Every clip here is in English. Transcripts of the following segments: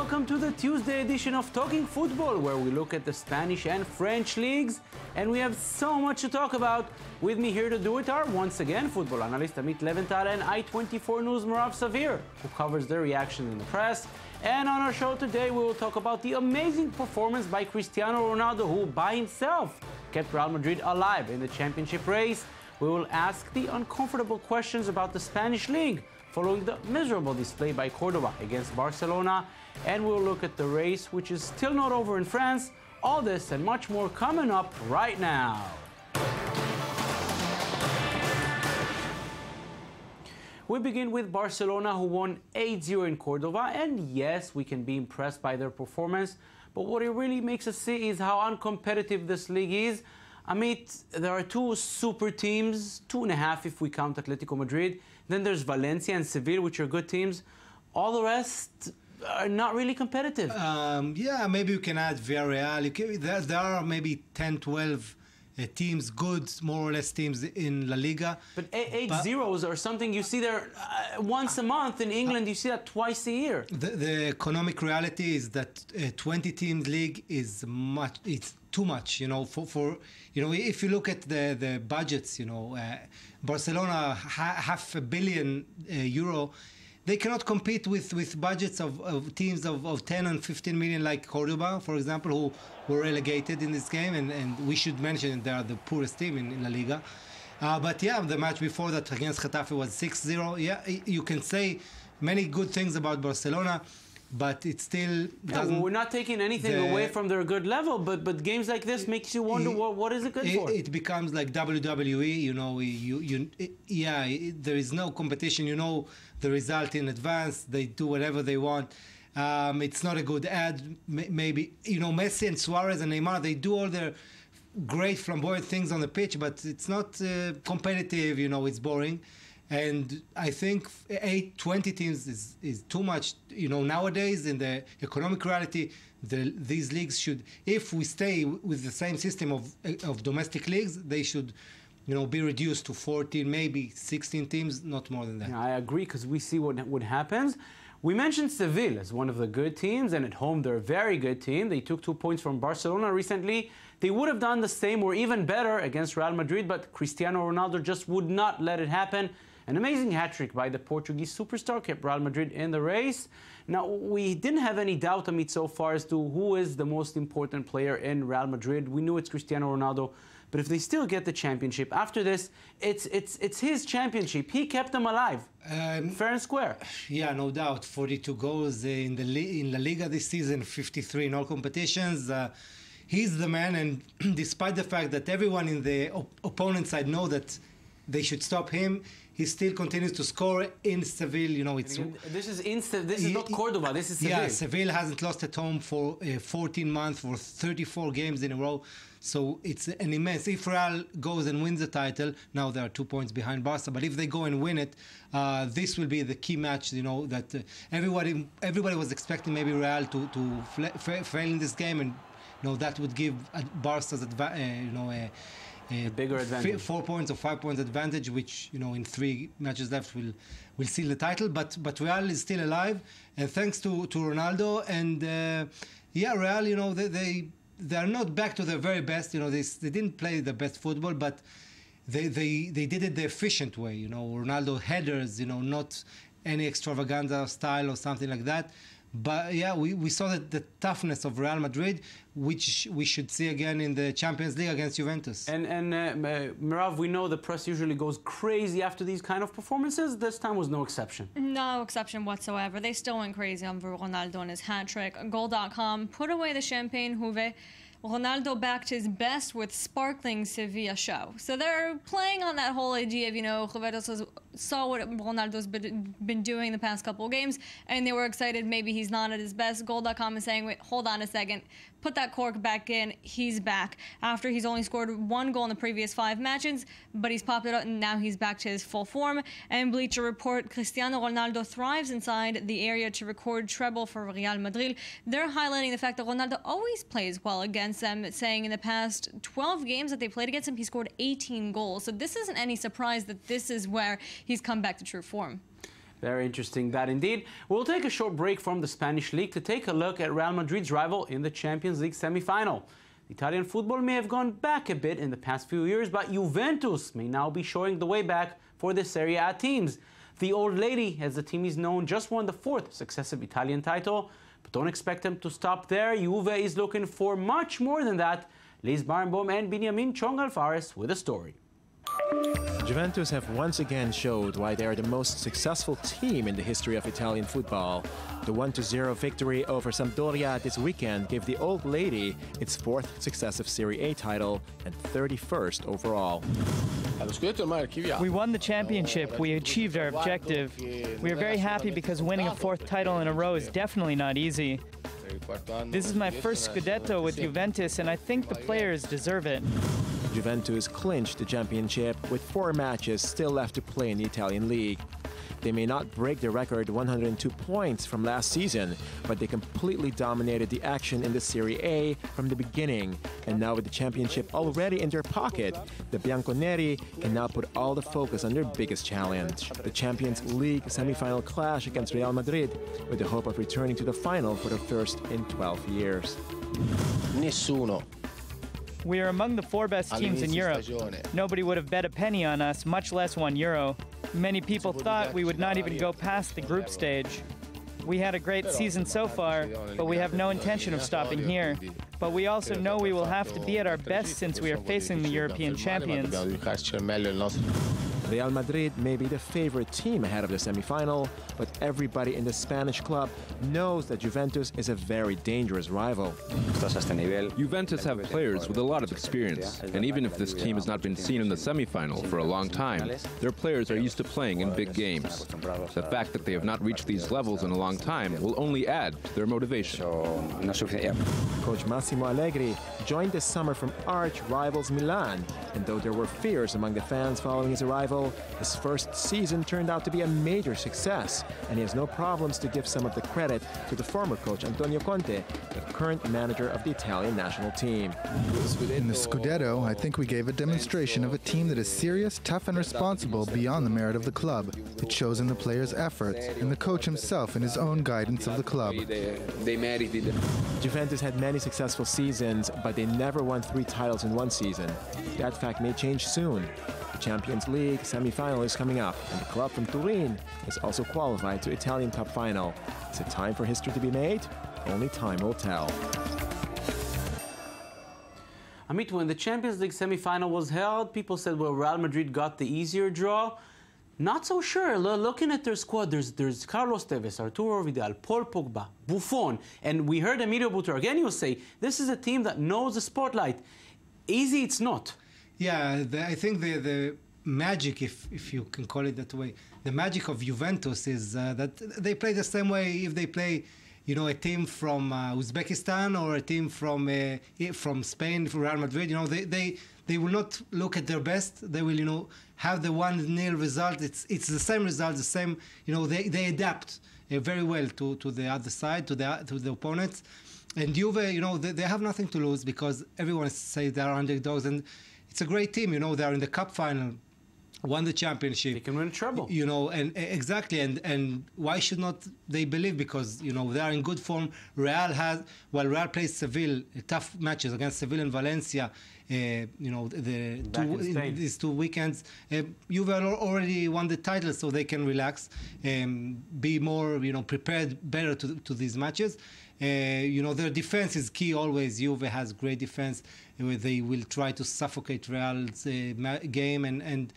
welcome to the Tuesday edition of Talking Football, where we look at the Spanish and French leagues, and we have so much to talk about. With me here to do it are, once again, football analyst Amit Leventhal and I24 News Merav Savir, who covers their reaction in the press. And on our show today, we will talk about the amazing performance by Cristiano Ronaldo, who by himself kept Real Madrid alive in the championship race. We will ask the uncomfortable questions about the Spanish league, following the miserable display by Cordoba against Barcelona, and we'll look at the race, which is still not over in France. All this and much more coming up right now. We begin with Barcelona, who won 8-0 in Cordoba, and yes, we can be impressed by their performance, but what it really makes us see is how uncompetitive this league is. Amit, there are two super teams, 2.5 if we count Atletico Madrid. Then there's Valencia and Seville, which are good teams. All the rest are not really competitive. Yeah, maybe you can add Villarreal. There are maybe 10, 12 teams, good, more or less teams in La Liga. But 8-0s or something you see there once a month. In England, you see that twice a year. The economic reality is that a 20-team league is much. It's too much, for if you look at the budgets, Barcelona, €500 million, they cannot compete with budgets of teams of 10 and 15 million like Cordoba, for example, who were relegated in this game, and we should mention they are the poorest team in La Liga. But yeah, the match before that against Getafe was 6-0. Yeah, you can say many good things about Barcelona, but it still doesn't... We're not taking anything away from their good level, but games like this makes you wonder what is it good for? It becomes like WWE, there is no competition, the result in advance, they do whatever they want. It's not a good ad, maybe, Messi and Suarez and Neymar, they do all their great flamboyant things on the pitch, but it's not competitive, it's boring. And I think 20 teams is too much. Nowadays in the economic reality, these leagues should, if we stay with the same system of domestic leagues, they should, be reduced to 14, maybe 16 teams, not more than that. Yeah, I agree, because we see what happens. We mentioned Seville as one of the good teams, and at home they're a very good team. They took 2 points from Barcelona recently. They would have done the same or even better against Real Madrid, but Cristiano Ronaldo just would not let it happen. An amazing hat-trick by the Portuguese superstar kept Real Madrid in the race. Now, we didn't have any doubt, Amit, so far as to who is the most important player in Real Madrid. We knew it's Cristiano Ronaldo, but if they still get the championship, after this, it's his championship. He kept them alive, fair and square. Yeah, no doubt. 42 goals in La Liga this season, 53 in all competitions. He's the man, and despite the fact that everyone in the opponent side know that they should stop him, he still continues to score in Seville. This is not Cordoba. This is Seville. Yeah, Seville hasn't lost at home for 14 months, for 34 games in a row. So it's an immense. If Real goes and wins the title, now they are 2 points behind Barca. But if they go and win it, this will be the key match. That everybody was expecting maybe Real to fail in this game, and that would give Barca's a bigger advantage. 4 points or 5 points advantage, which in 3 matches left will seal the title. But Real is still alive, and thanks to Ronaldo. And Real, they are not back to their very best. They didn't play the best football, but they did it the efficient way. Ronaldo headers, not any extravaganza style or something like that. But yeah, we saw the toughness of Real Madrid, which we should see again in the Champions League against Juventus. And Merav, we know the press usually goes crazy after these kind of performances. This time was no exception. No exception whatsoever. They still went crazy on Ronaldo and his hat-trick. Goal.com put away the champagne Juve. Ronaldo backed his best with sparkling Sevilla show. So they're playing on that whole idea of, Juventus saw what Ronaldo's been doing the past couple of games, and they were excited maybe he's not at his best. Goal.com is saying, wait, hold on a second. Put that cork back in. He's back. After he's only scored 1 goal in the previous 5 matches, but he's popped it out, and now he's back to his full form. And Bleacher Report, Cristiano Ronaldo thrives inside the area to record treble for Real Madrid. They're highlighting the fact that Ronaldo always plays well against them, saying in the past 12 games that they played against him, he scored 18 goals. So this isn't any surprise that this is where he's come back to true form. Very interesting, that indeed. We'll take a short break from the Spanish League to take a look at Real Madrid's rival in the Champions League semi-final. Italian football may have gone back a bit in the past few years, but Juventus may now be showing the way back for the Serie A teams. The Old Lady, as the team is known, just won the 4th successive Italian title, but don't expect them to stop there. Juve is looking for much more than that. Liz Barenboim and Benjamin Chong Alfares with a story. Juventus have once again showed why they are the most successful team in the history of Italian football. The 1-0 victory over Sampdoria this weekend gave the Old Lady its 4th successive Serie A title and 31st overall. We won the championship. We achieved our objective. We are very happy because winning a 4th title in a row is definitely not easy. This is my first Scudetto with Juventus, and I think the players deserve it. Juventus clinched the championship with 4 matches still left to play in the Italian league. They may not break the record 102 points from last season, but they completely dominated the action in the Serie A from the beginning. And now with the championship already in their pocket, the Bianconeri can now put all the focus on their biggest challenge, the Champions League semi-final clash against Real Madrid, with the hope of returning to the final for the first in 12 years. Nessuno. We are among the 4 best teams in Europe. Nobody would have bet a penny on us, much less €1. Many people thought we would not even go past the group stage. We had a great season so far, but we have no intention of stopping here. But we also know we will have to be at our best since we are facing the European champions. Real Madrid may be the favorite team ahead of the semi-final, but everybody in the Spanish club knows that Juventus is a very dangerous rival. Juventus have players with a lot of experience, and even if this team has not been seen in the semi-final for a long time, their players are used to playing in big games. The fact that they have not reached these levels in a long time will only add to their motivation. Coach Massimo Allegri joined this summer from arch rivals Milan, and though there were fears among the fans following his arrival, his first season turned out to be a major success, and he has no problems to give some of the credit to the former coach Antonio Conte, the current manager of the Italian national team. In the Scudetto, I think we gave a demonstration of a team that is serious, tough, and responsible beyond the merit of the club. It shows in the players' efforts and the coach himself in his own guidance of the club. Juventus had many successful seasons, but they never won 3 titles in one season. That fact may change soon. The Champions League semi-final is coming up, and the club from Turin is also qualified to Italian Cup final. Is it time for history to be made? Only time will tell. Amit, when the Champions League semi-final was held, people said, well, Real Madrid got the easier draw. Not so sure. Looking at their squad, there's Carlos Tevez, Arturo Vidal, Paul Pogba, Buffon, and we heard Emilio Butragueño say, this is a team that knows the spotlight. Easy it's not. Yeah, I think the magic, if you can call it that way, the magic of Juventus is that they play the same way if they play, you know, a team from Uzbekistan or a team from Spain, from Real Madrid. You know, they will not look at their best. They will, you know, have the 1-0 result. It's the same result, the same. You know, they adapt very well to the other side, to the opponents. And Juve, you know, they have nothing to lose because everyone says they are underdogs, and it's a great team. You know, they are in the cup final, won the championship. They can win trouble. You know, and exactly, and why should not they believe? Because, you know, they are in good form. Real plays Seville, tough matches against Seville and Valencia. You know, these 2 weekends. Juve already won the title, so they can relax, be more, you know, prepared better to these matches. You know, their defense is key always. Juve has great defense. They will try to suffocate Real's game, and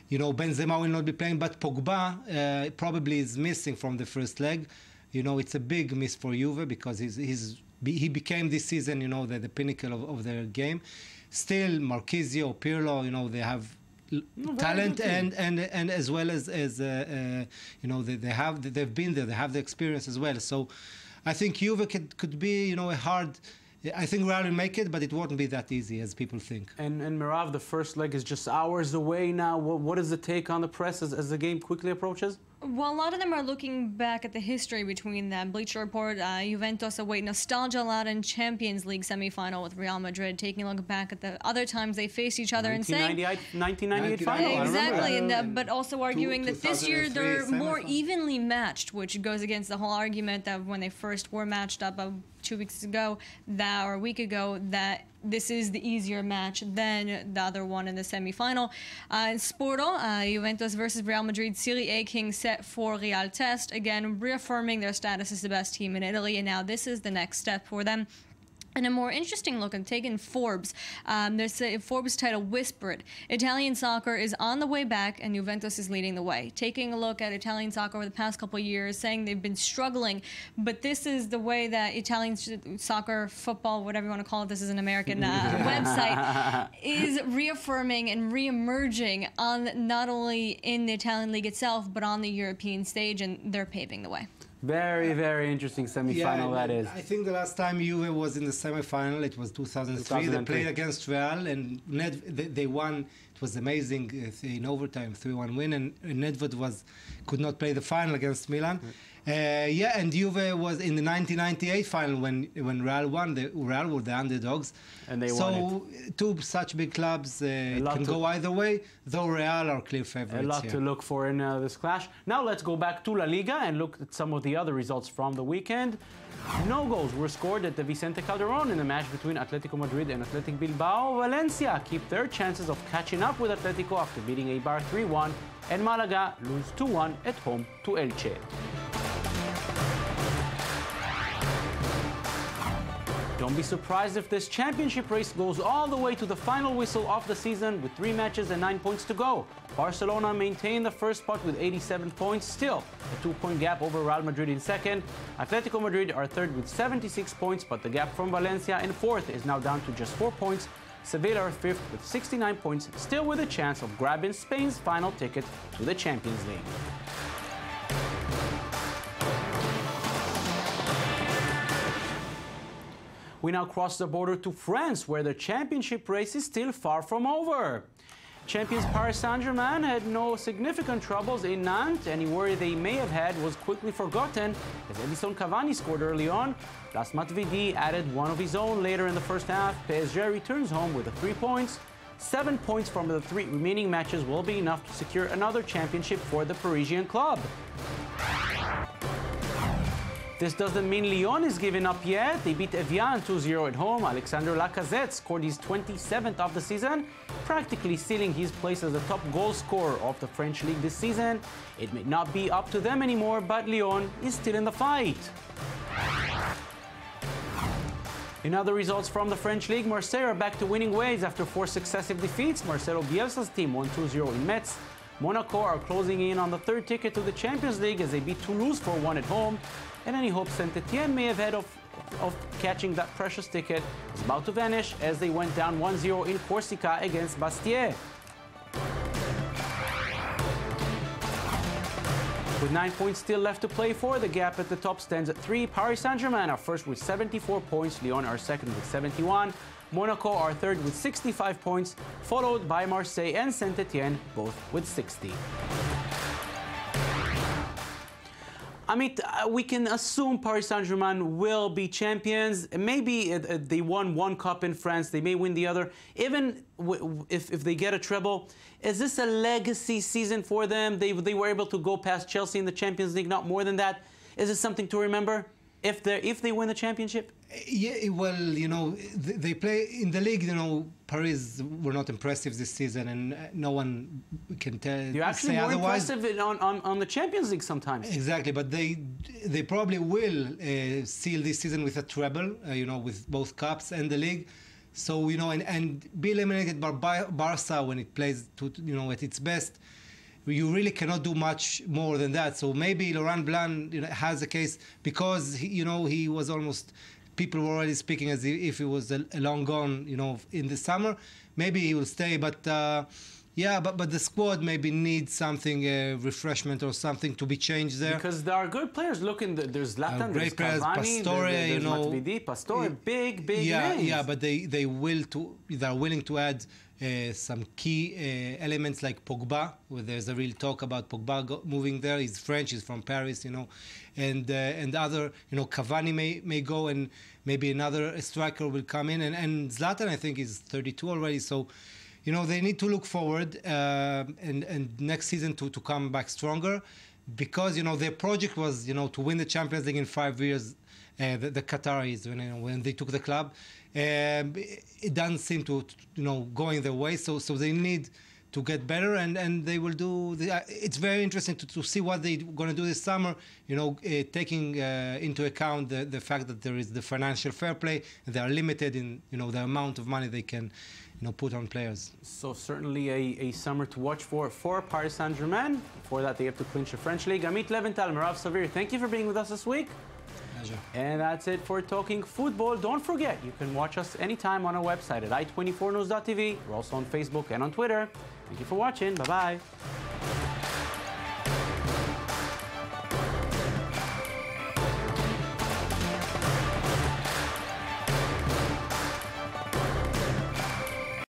you know, Benzema will not be playing, but Pogba probably is missing from the first leg. You know, it's a big miss for Juve because he became this season, you know, the pinnacle of their game. Still, Marchisio, Pirlo, you know, they have talent and as well as you know, they've been there, they have the experience as well. So I think Juve could be, you know, a hard I think Real will make it, but it won't be that easy as people think. And Mirav, the first leg is just hours away now. What is the take on the press as the game quickly approaches? Well, a lot of them are looking back at the history between them. Bleacher Report, Juventus await nostalgia loud in Champions League semi-final with Real Madrid, taking a look back at the other times they faced each other and saying... 1998 final. Exactly, but also arguing that this year they're more evenly matched, which goes against the whole argument that when they first were matched up 2 weeks ago, or a week ago, that this is the easier match than the other one in the semi-final. In Sporto, Juventus versus Real Madrid, Serie A King set for Real test, again reaffirming their status as the best team in Italy, and now this is the next step for them. And a more interesting look, and taking Forbes, there's a Forbes title whispered. Italian soccer is on the way back, and Juventus is leading the way. Taking a look at Italian soccer over the past couple of years, saying they've been struggling, but this is the way that Italian soccer, football, whatever you want to call it, this is an American website, is reaffirming and re-emerging on not only in the Italian league itself, but on the European stage, and they're paving the way. Very, very interesting semi-final that is. I think the last time Juve was in the semi-final, it was 2003. They played against Real, and they won. It was amazing in overtime, 3-1 win, and Nedved could not play the final against Milan. And Juve was in the 1998 final when Real won. Real were the underdogs, and they won it. So two such big clubs can go either way, though Real are clear favorites. A lot to look for in this clash. Now let's go back to La Liga and look at some of the other results from the weekend. No goals were scored at the Vicente Calderón in the match between Atletico Madrid and Athletic Bilbao. Valencia keep their chances of catching up with Atletico after beating Eibar 3-1, and Malaga lose 2-1 at home to Elche. Don't be surprised if this championship race goes all the way to the final whistle of the season with 3 matches and 9 points to go. Barcelona maintain the first spot with 87 points, still a 2-point gap over Real Madrid in second. Atletico Madrid are third with 76 points, but the gap from Valencia in fourth is now down to just 4 points. Sevilla are fifth with 69 points, still with a chance of grabbing Spain's final ticket to the Champions League. We now cross the border to France, where the championship race is still far from over. Champions Paris Saint-Germain had no significant troubles in Nantes. Any worry they may have had was quickly forgotten as Edison Cavani scored early on. Plus Matuidi added one of his own later in the first half. PSG returns home with the 3 points. 7 points from the 3 remaining matches will be enough to secure another championship for the Parisian club. This doesn't mean Lyon is giving up yet. They beat Evian 2-0 at home. Alexandre Lacazette scored his 27th of the season, practically sealing his place as the top goal scorer of the French league this season. It may not be up to them anymore, but Lyon is still in the fight. In other results from the French league, Marseille are back to winning ways after 4 successive defeats. Marcelo Bielsa's team won 2-0 in Metz. Monaco are closing in on the 3rd ticket to the Champions League as they beat Toulouse 4-1 at home. And any hope Saint-Etienne may have had of catching that precious ticket is about to vanish as they went down 1-0 in Corsica against Bastia. With 9 points still left to play for, the gap at the top stands at 3. Paris Saint-Germain are first with 74 points, Lyon are second with 71. Monaco are third with 65 points, followed by Marseille and Saint-Etienne, both with 60. Amit, we can assume Paris Saint-Germain will be champions. Maybe they won 1 cup in France, they may win the other. Even if they get a treble, is this a legacy season for them? They were able to go past Chelsea in the Champions League, not more than that. Is this something to remember if they win the championship? Yeah, well, you know, they play in the league. You know, Paris were not impressive this season, and no one can tell. You're actually more otherwise. impressive on the Champions League sometimes. Exactly, but they probably will seal this season with a treble. You know, with both cups and the league. So you know, and be eliminated by Barca when it plays at its best. You really cannot do much more than that. So maybe Laurent Blanc has a case because he was almost. People were already speaking as if he was a long gone, in the summer. Maybe he will stay, but Yeah, but the squad maybe needs something, refreshment or something to be changed there. Because there are good players. There's Zlatan, there's players, Cavani, Pastore, there's Matuidi, Pastore, big names. Yeah, but they are willing to add some key elements like Pogba, where there's a real talk about Pogba moving there. He's French, he's from Paris, and other, Cavani may go, and maybe another striker will come in, and Zlatan I think is 32 already, so they need to look forward and next season to come back stronger, because their project was to win the Champions League in 5 years. The Qataris when they took the club, it doesn't seem to going their way. So they need to get better, and they will do. It's very interesting to see what they're going to do this summer. Taking into account the fact that there is the financial fair play, and they are limited in the amount of money they can put on players. So certainly a summer to watch for Paris Saint-Germain. Before that, they have to clinch the French League. Amit Leventhal, Merav Savir, thank you for being with us this week. Pleasure. And that's it for Talking Football. Don't forget, you can watch us anytime on our website at i24news.tv. We're also on Facebook and on Twitter. Thank you for watching. Bye-bye.